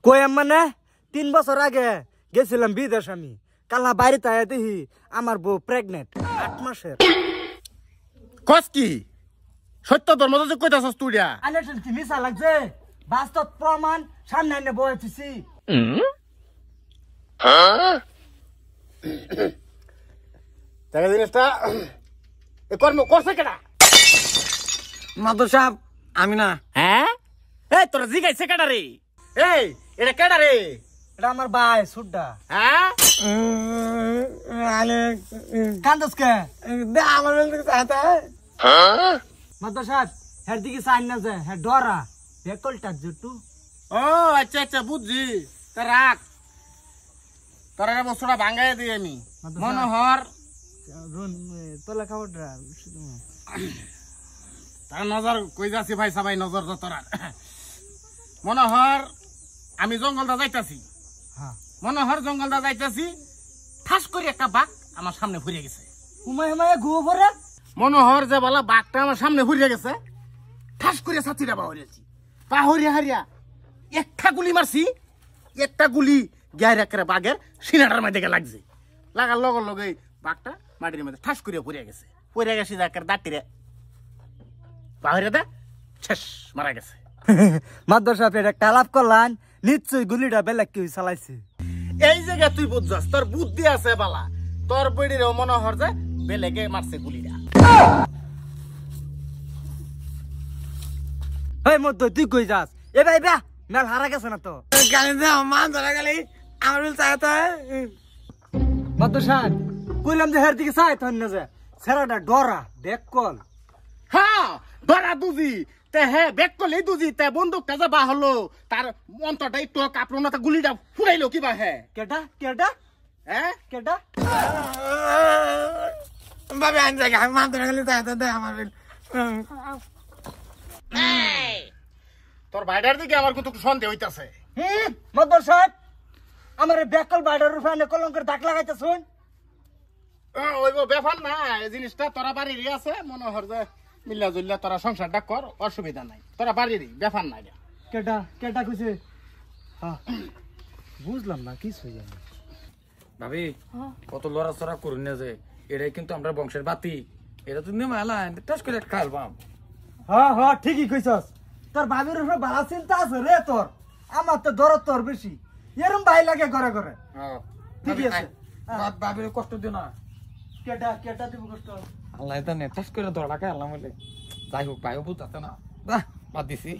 কই মানে 3 বছর আগে গেছিলাম বিদেশ আমি কালা বাইরে তাই দেখি আমার বউ প্রেগনেন্ট 8 মাসের। কস কি সত্য তোর মতো যে কইতাছস তুইরা আলেন কি মিছা লাগছে বাস্তব প্রমাণ সামনে এনে বইতেছি। টাকা জিনিসটা এ কর্ম করছে কেডা? মাদর সাহেব আমি না। হ্যাঁ এই তোর জিগাইছে কেডা রে? এই এটা কেডা রে? এটা আমার ভাই সুড্ডা। হ্যাঁ আলে কান্দস কে দে আমার বলতে চাইতা। মাদর সাহেব হের দিকে সাইন না যায় হে ডরা বেকলটা জুটু। ও আচ্ছা আচ্ছা বুঝছি তা রাখ তোর এই বস্তুটা ভাঙাই দিই আমি। মনোহর রুন তোলা খাওয়াটা তার নজর কই যাচ্ছি ভাই সবাই নজর তোরা। মনোহর আমি জঙ্গলটা যাইতাছি। হ্যাঁ মনোহর জঙ্গলটা যাইতাছি ঠাস করে একটা বাঘ আমার সামনে ঘুরে গেছে। উমায় উমায় ঘুরে পড়ে মনোহর যে বলা বাঘটা আমার সামনে ঘুরে গেছে ঠাস করে ছাতিটা বাহরিয়েছি পাহরিয়া হারিয়া একটা গুলি মারছি। একটা গুলি গায়ের একেবারে বাঘের সিনাটার মধ্যে লাগছে লাগার লগর লগে বাঘটা মাটির মধ্যে ঠাস করে পড়ে গেছে। পড়ে গেছে একেবারে দাঁতিরে পাহরিয়া দা শেষ মারা গেছে। মাদর সাহেব এটা টালাপ করলান নিশ্চয়ই গুলিটা বেলেগ কেউ চালাইছে। এই জায়গা তুই বুঝছস তোর বুদ্ধি আছে বালা তোর বইডিরও মনোহর যে বেলেগে মারছে গুলিটা। এই মধ্য তুই কই যাস এ ভাই বা মেল হারা গেছে না তো গালি দে মান ধরা গেলি আমার বিল চাইতা। মাদর সাহেব কইলাম যে হের দিকে চাই তখন না যে সেরাটা ডরা বেকল। হ্যাঁ ধরা দুজি তে হে বেক করলেই দুজি তে বন্দুকটা যে বা হলো তার অন্তরটা একটু কাপড় না গুলিটা ফুরাইলো কিবা হে কেডা কেডা হ্যাঁ কেডা বাবে আন জায়গা আমি মান ধরা গেলি চাইতা দে আমার বিল। তোর ভাইটার দিকে আমার কত সন্দেহ হইতাছে। মাদর সাহেব আমার বেকল বাইডার রূপে কলঙ্কের দাগ লাগাইতে শুন। ওই ব্যাপার না এই জিনিসটা তোরা বাড়িরই আছে মনোহর যে মিল্লা জুল্লা তোরা সংসারটা কর অসুবিধা নাই তোরা বাড়িরই ব্যাপার নাই। কেডা কেডা কইছে বুঝলাম না কিছু জানি ভাবি কত লড়াচড়া করুন না যে এটাই কিন্তু আমরা বংশের বাতি এটা তুমি মেলান টাস করে খালবাম। হ্যাঁ হ্যাঁ ঠিকই কইছস তোর ভাবির উপরে ভালো চিন্তা আছে রে তোর আমার তো দরদ তোর বেশি এরম ভাই লাগে ঘরে ঘরে ঠিকই আছে। ভাবির কষ্ট দিও না কেডা কেডা দিব কষ্ট আল্লাহ টাস করে ধরা খাই আল্লাহ বলে যাই হোক ভাইও বুঝতে না বাদ দিছি।